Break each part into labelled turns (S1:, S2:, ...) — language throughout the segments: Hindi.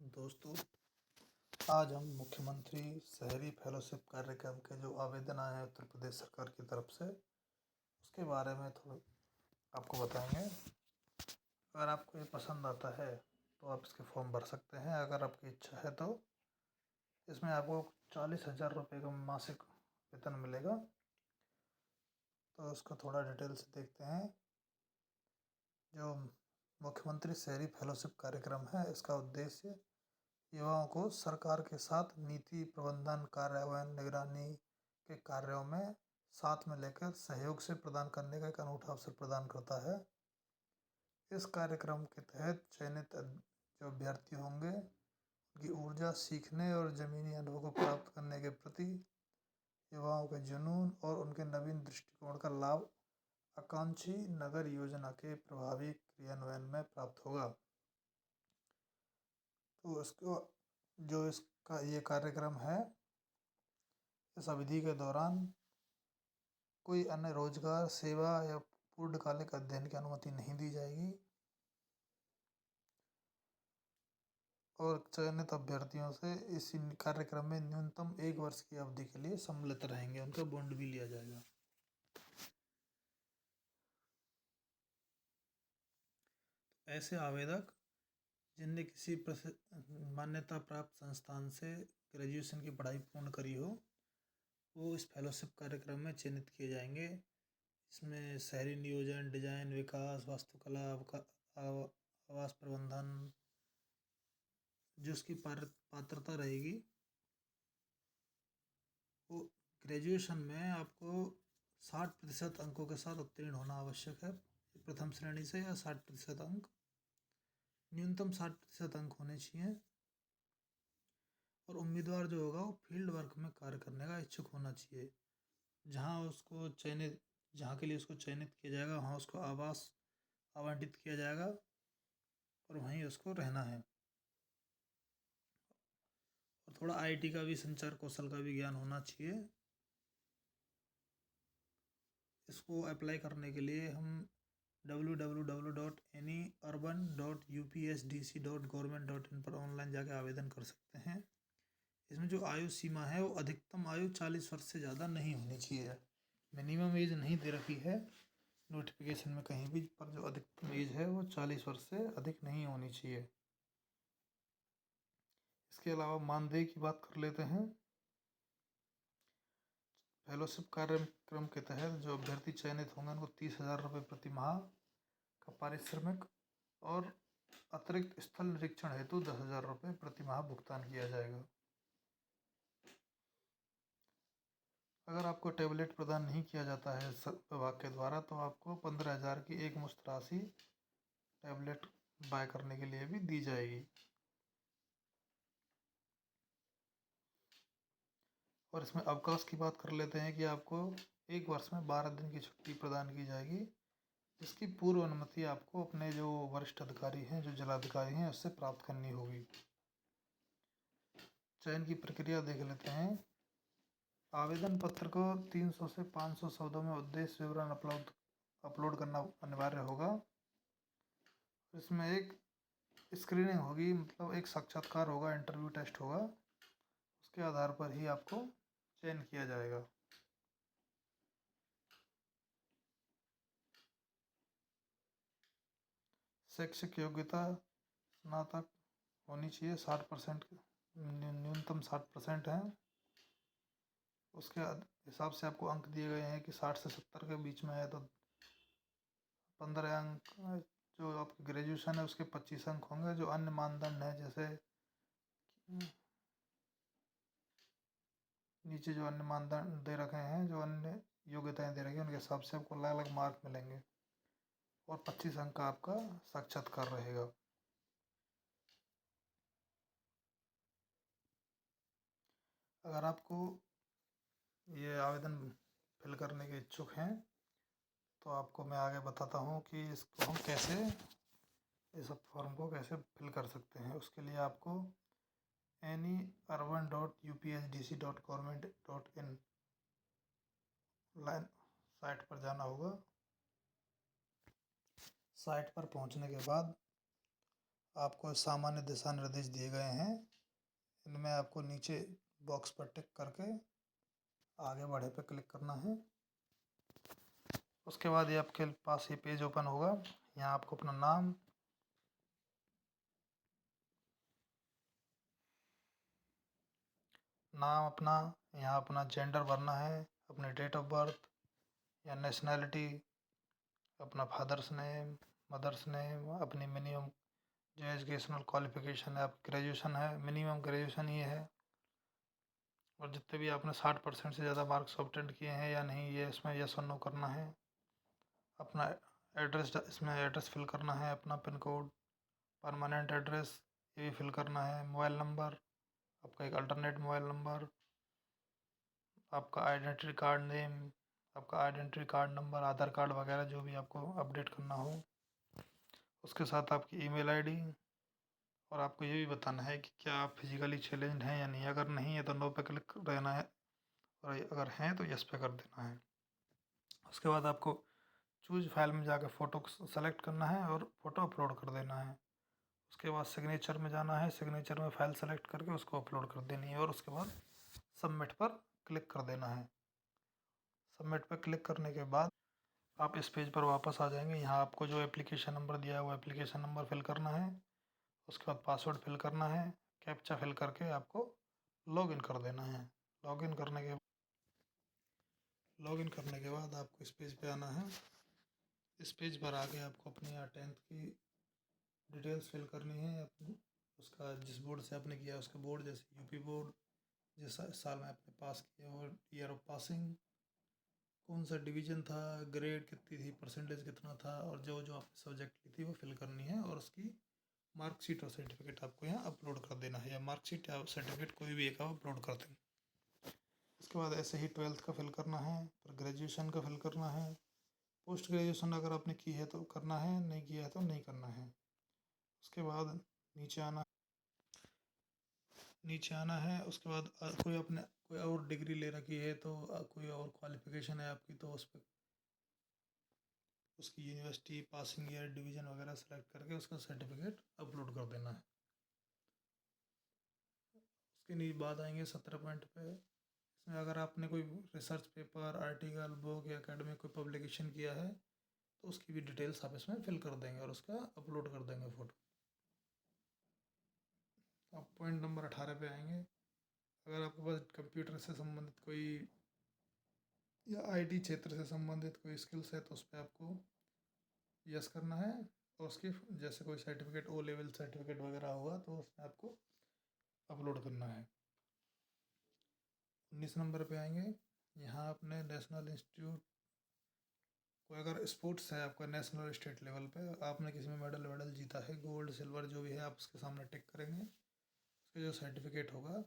S1: दोस्तों, आज हम मुख्यमंत्री शहरी फेलोशिप कार्यक्रम के जो आवेदन आए हैं उत्तर प्रदेश सरकार की तरफ से उसके बारे में थोड़ा आपको बताएंगे। अगर आपको ये पसंद आता है तो आप इसके फॉर्म भर सकते हैं। अगर आपकी इच्छा है तो इसमें आपको 40,000 रुपये का मासिक वेतन मिलेगा। तो इसको थोड़ा डिटेल से देखते हैं। जो मुख्यमंत्री शहरी फेलोशिप कार्यक्रम है, इसका उद्देश्य युवाओं को सरकार के साथ नीति प्रबंधन, कार्यान्वयन, निगरानी के कार्यों में साथ में लेकर सहयोग से प्रदान करने का एक अनूठा अवसर प्रदान करता है। इस कार्यक्रम के तहत चयनित जो अभ्यर्थी होंगे उनकी ऊर्जा सीखने और ज़मीनी अनुभव को प्राप्त करने के प्रति, युवाओं के जुनून और उनके नवीन दृष्टिकोण का लाभ आकांक्षी नगर योजना के प्रभावी क्रियान्वयन में प्राप्त होगा। तो इसको जो इसका ये कार्यक्रम है, इस अवधि के दौरान कोई अन्य रोजगार, सेवा या पूर्णकालिक अध्ययन की अनुमति नहीं दी जाएगी और चयनित अभ्यर्थियों से इसी कार्यक्रम में न्यूनतम 1 वर्ष की अवधि के लिए सम्मिलित रहेंगे। उनका बॉन्ड भी लिया जाएगा। ऐसे आवेदक जिनने किसी मान्यता प्राप्त संस्थान से ग्रेजुएशन की पढ़ाई पूर्ण करी हो, वो इस फेलोशिप कार्यक्रम में चयनित किए जाएंगे। इसमें शहरी नियोजन, डिजाइन, विकास, वास्तुकला, आवास प्रबंधन, जो उसकी पात्रता रहेगी वो ग्रेजुएशन में आपको 60% अंकों के साथ उत्तीर्ण होना आवश्यक है। प्रथम श्रेणी से या 60% अंक, न्यूनतम 60% अंक होने चाहिए। और उम्मीदवार जो होगा वो फील्ड वर्क में कार्य करने का इच्छुक होना चाहिए। जहाँ के लिए उसको चयनित किया जाएगा वहाँ उसको आवास आवंटित किया जाएगा और वहीं उसको रहना है। और थोड़ा आईटी का भी, संचार कौशल का भी ज्ञान होना चाहिए। इसको अप्लाई करने के लिए हम www.anyurban.upsdc.government.in पर ऑनलाइन जाके आवेदन कर सकते हैं। इसमें जो आयु सीमा है वो अधिकतम आयु 40 वर्ष से ज़्यादा नहीं होनी चाहिए। मिनिमम एज नहीं दे रखी है नोटिफिकेशन में कहीं भी, पर जो अधिकतम एज है वो 40 वर्ष से अधिक नहीं होनी चाहिए। इसके अलावा मानदेय की बात कर लेते हैं। फेलोशिप कार्यक्रम के तहत जो अभ्यर्थी चयनित होंगे उनको 30,000 रुपये प्रति माह का पारिश्रमिक और अतिरिक्त स्थल निरीक्षण हेतु 10,000 रुपये प्रति माह भुगतान किया जाएगा। अगर आपको टैबलेट प्रदान नहीं किया जाता है विभाग के द्वारा तो आपको 15,000 की एक मुश्त राशि टैबलेट बाय करने के लिए भी दी जाएगी। और इसमें अवकाश की बात कर लेते हैं कि आपको 1 वर्ष में 12 दिन की छुट्टी प्रदान की जाएगी, जिसकी पूर्व अनुमति आपको अपने जो वरिष्ठ अधिकारी हैं, जो जिलाधिकारी हैं, उससे प्राप्त करनी होगी। चयन की प्रक्रिया देख लेते हैं। आवेदन पत्र को 300 से 500 शब्दों में उद्देश्य विवरण अपलोड करना अनिवार्य होगा। इसमें एक स्क्रीनिंग होगी, मतलब एक साक्षात्कार होगा, इंटरव्यू टेस्ट होगा। उसके आधार पर ही आपको चयन किया जाएगा। शैक्षिक योग्यता स्नातक होनी चाहिए, 60%, न्यूनतम 60% है। उसके हिसाब से आपको अंक दिए गए हैं कि 60 से 70 के बीच में है तो 15 अंक, जो आपकी ग्रेजुएशन है उसके 25 अंक होंगे। जो अन्य मानदंड है, जैसे नीचे जो अन्य मानदंड दे रखे हैं, जो अन्य योग्यताएं दे रखी हैं, उनके हिसाब से आपको अलग अलग मार्क मिलेंगे और 25 अंक का आपका साक्षात्कार रहेगा। अगर आपको ये आवेदन फिल करने के इच्छुक हैं तो आपको मैं आगे बताता हूँ कि इसको हम कैसे, इस फॉर्म को कैसे फिल कर सकते हैं। उसके लिए आपको anyurban.upsdc.government.in लाइन साइट पर जाना होगा। साइट पर पहुंचने के बाद आपको सामान्य दिशा निर्देश दिए गए हैं। इनमें आपको नीचे बॉक्स पर टिक करके आगे बढ़े पे क्लिक करना है। उसके बाद ये आपके पास ये पेज ओपन होगा। यहाँ आपको अपना नाम अपना यहाँ अपना जेंडर भरना है, अपने डेट ऑफ बर्थ या नेशनैलिटी, अपना फादर्स नेम, मदर्स नेम, अपनी मिनिमम जो एजुकेशनल क्वालिफिकेशन है, आप ग्रेजुएशन है, मिनिमम ग्रेजुएशन ये है, और जितने भी आपने 60% से ज़्यादा मार्क्स ऑब्टेन किए हैं या नहीं, ये इसमें यस और नो करना है। अपना एड्रेस इसमें एड्रेस फिल करना है, अपना पिन कोड, परमानेंट एड्रेस ये भी फिल करना है, मोबाइल नंबर, आपका एक अल्टरनेट मोबाइल नंबर, आपका आइडेंटिटी कार्ड नेम, आपका आइडेंटिटी कार्ड नंबर, आधार कार्ड वगैरह जो भी आपको अपडेट करना हो, उसके साथ आपकी ईमेल आईडी, और आपको ये भी बताना है कि क्या आप फिजिकली चैलेंज्ड हैं या नहीं। अगर नहीं है तो नो पे क्लिक रहना है, और अगर हैं तो यस पे कर देना है। उसके बाद आपको चूज फाइल में जाकर फ़ोटो सेलेक्ट करना है और फ़ोटो अपलोड कर देना है। उसके बाद सिग्नेचर में जाना है, सिग्नेचर में फ़ाइल सेलेक्ट करके उसको अपलोड कर देनी है, और उसके बाद सबमिट पर क्लिक कर देना है। सबमिट पर क्लिक करने के बाद आप इस पेज पर वापस आ जाएंगे। यहाँ आपको जो एप्लीकेशन नंबर दिया है वो एप्लीकेशन नंबर फिल करना है। उसके बाद पासवर्ड फिल करना है, कैप्चा फिल करके आपको लॉगिन कर देना है। लॉगिन करने के बाद आपको इस पेज पे आना है। इस पेज पर आके आपको अपने यहाँ 10th की डिटेल्स फिल करनी है, अपनी उसका जिस बोर्ड से आपने किया उसका बोर्ड, जैसे यूपी बोर्ड, जिस साल में आपने पास किया वो ईयर ऑफ पासिंग, कौन सा डिवीज़न था, ग्रेड कितनी थी, परसेंटेज कितना था, और जो जो आपने सब्जेक्ट ली थी वो फिल करनी है, और उसकी मार्कशीट और सर्टिफिकेट आपको यहाँ अपलोड कर देना है, या मार्कशीट या सर्टिफिकेट कोई भी एक आप अपलोड कर दें। उसके बाद ऐसे ही 12th का फिल करना है, फिर ग्रेजुएशन का फिल करना है, पोस्ट ग्रेजुएशन अगर आपने की है तो करना है, नहीं किया है तो नहीं करना है। उसके बाद नीचे आना है। उसके बाद कोई और डिग्री ले रखी है तो कोई और क्वालिफिकेशन है आपकी तो उस पर उसकी यूनिवर्सिटी, पासिंग ईयर, डिवीज़न वगैरह सेलेक्ट करके उसका सर्टिफिकेट अपलोड कर देना है। उसके बाद आएंगे 17 पॉइंट पे। इसमें अगर आपने कोई रिसर्च पेपर, आर्टिकल, बुक या एकेडमिक कोई पब्लिकेशन किया है तो उसकी भी डिटेल्स आप इसमें फिल कर देंगे और उसका अपलोड कर देंगे फ़ोटो। अब पॉइंट नंबर 18 पे आएंगे। अगर आपके पास कंप्यूटर से संबंधित कोई या आईटी क्षेत्र से संबंधित कोई स्किल्स है तो उस पर आपको यस करना है, और उसकी जैसे कोई सर्टिफिकेट, ओ लेवल सर्टिफिकेट वगैरह होगा तो उसमें आपको अपलोड करना है। 19 नंबर पे आएंगे। यहाँ अपने नेशनल इंस्टीट्यूट, कोई अगर स्पोर्ट्स है आपका नेशनल स्टेट लेवल पे, आपने किसी में मेडल वेडल जीता है, गोल्ड सिल्वर जो भी है, आप उसके सामने टिक करेंगे। उसके जो सर्टिफिकेट होगा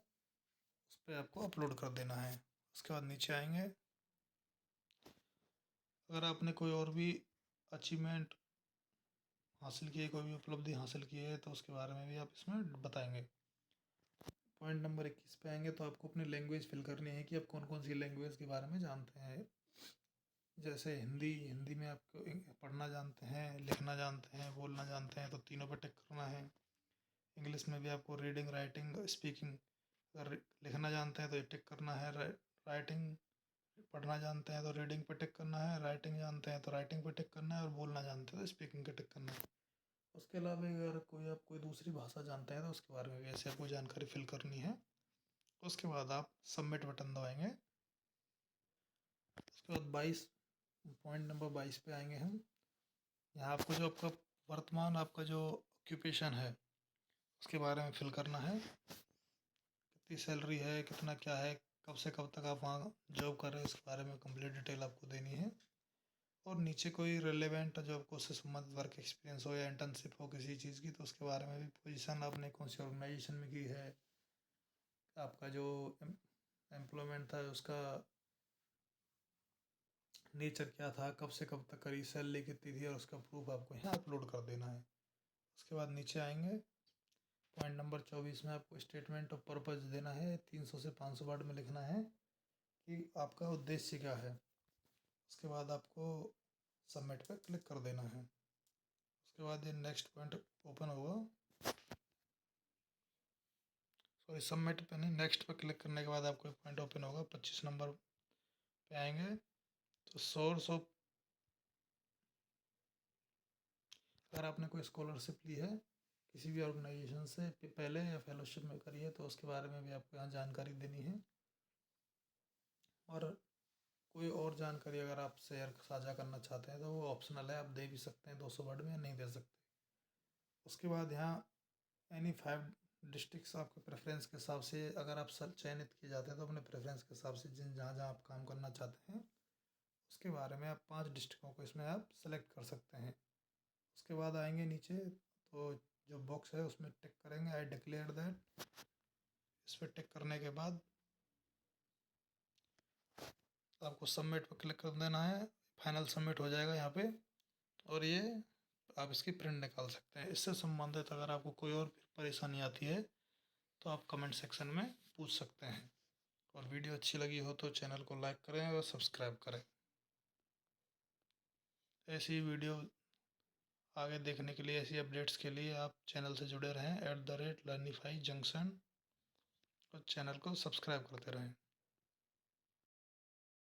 S1: उस पर आपको अपलोड कर देना है। उसके बाद नीचे आएंगे। अगर आपने कोई और भी अचीवमेंट हासिल की है, कोई भी उपलब्धि हासिल की है तो उसके बारे में भी आप इसमें बताएंगे। पॉइंट नंबर 21 पे आएंगे तो आपको अपनी लैंग्वेज फिल करनी है कि आप कौन कौन सी लैंग्वेज के बारे में जानते हैं। जैसे हिंदी में आपको पढ़ना जानते हैं, लिखना जानते हैं, बोलना जानते हैं तो तीनों पे टिक करना है। इंग्लिश में भी आपको रीडिंग, राइटिंग, स्पीकिंग, अगर लिखना जानते हैं तो ये टिक करना है। राइटिंग पढ़ना जानते हैं तो रीडिंग पे टिक करना है, राइटिंग जानते हैं तो राइटिंग पे टिक करना है, और बोलना जानते हैं तो स्पीकिंग पे टिक करना है। उसके अलावा अगर आप कोई दूसरी भाषा जानते हैं तो उसके बारे में भी ऐसे आपको जानकारी फिल करनी है। उसके बाद आप सबमिट बटन दबाएंगे। उसके बाद 22 पॉइंट नंबर 22 पे आएंगे हम। यहाँ आपको जो आपका वर्तमान आपका जो ऑक्यूपेशन है उसके बारे में फिल करना है। कितनी सैलरी है, कितना क्या है, कब से कब तक आप वहाँ जॉब कर रहे हैं, उसके बारे में कंप्लीट डिटेल आपको देनी है। और नीचे कोई रिलेवेंट जो आपको उससे संबंधित वर्क एक्सपीरियंस हो या इंटर्नशिप हो किसी चीज़ की तो उसके बारे में भी, पोजीशन आपने कौन सी ऑर्गेनाइजेशन में की है, आपका जो एम्प्लॉयमेंट था उसका नेचर क्या था, कब से कब तक करी, सैलरी कितनी थी, और उसका प्रूफ आपको यहाँ अपलोड कर देना है। उसके बाद नीचे आएंगे। पॉइंट नंबर 24 में आपको स्टेटमेंट ऑफ पर्पज देना है। 300 से 500 वर्ड में लिखना है कि आपका उद्देश्य क्या है। उसके बाद आपको सबमिट पर क्लिक कर देना है। उसके बाद ये नेक्स्ट पॉइंट ओपन होगा। सॉरी सबमिट पे नहीं, नेक्स्ट पे क्लिक करने के बाद आपको एक पॉइंट ओपन होगा, 25 नंबर पे आएंगे तो सोर्स ऑफ, अगर आपने कोई स्कॉलरशिप ली है किसी भी ऑर्गेनाइजेशन से पहले या फेलोशिप में करी है तो उसके बारे में भी आपको यहाँ जानकारी देनी है। और कोई और जानकारी अगर आप शेयर साझा करना चाहते हैं तो वो ऑप्शनल है, आप दे भी सकते हैं 200 वर्ड में या नहीं दे सकते। उसके बाद यहाँ एनी 5 डिस्ट्रिक्ट्स आपके प्रेफरेंस के हिसाब से, अगर आप सब चयनित किए जाते हैं तो अपने प्रेफरेंस के हिसाब से जिन जहाँ जहाँ आप काम करना चाहते हैं उसके बारे में आप 5 डिस्ट्रिक्टों को इसमें आप सेलेक्ट कर सकते हैं। उसके बाद आएंगे नीचे तो जो बॉक्स है उसमें टिक करेंगे आई डिक्लेयर दैट, इस पर टिक करने के बाद आपको सबमिट पर क्लिक कर देना है, फाइनल सबमिट हो जाएगा यहाँ पे। और ये आप इसकी प्रिंट निकाल सकते हैं। इससे संबंधित अगर आपको कोई और परेशानी आती है तो आप कमेंट सेक्शन में पूछ सकते हैं। और वीडियो अच्छी लगी हो तो चैनल को लाइक करें और सब्सक्राइब करें। ऐसी वीडियो आगे देखने के लिए, ऐसी अपडेट्स के लिए आप चैनल से जुड़े रहें @learnify junction और चैनल को सब्सक्राइब करते रहें।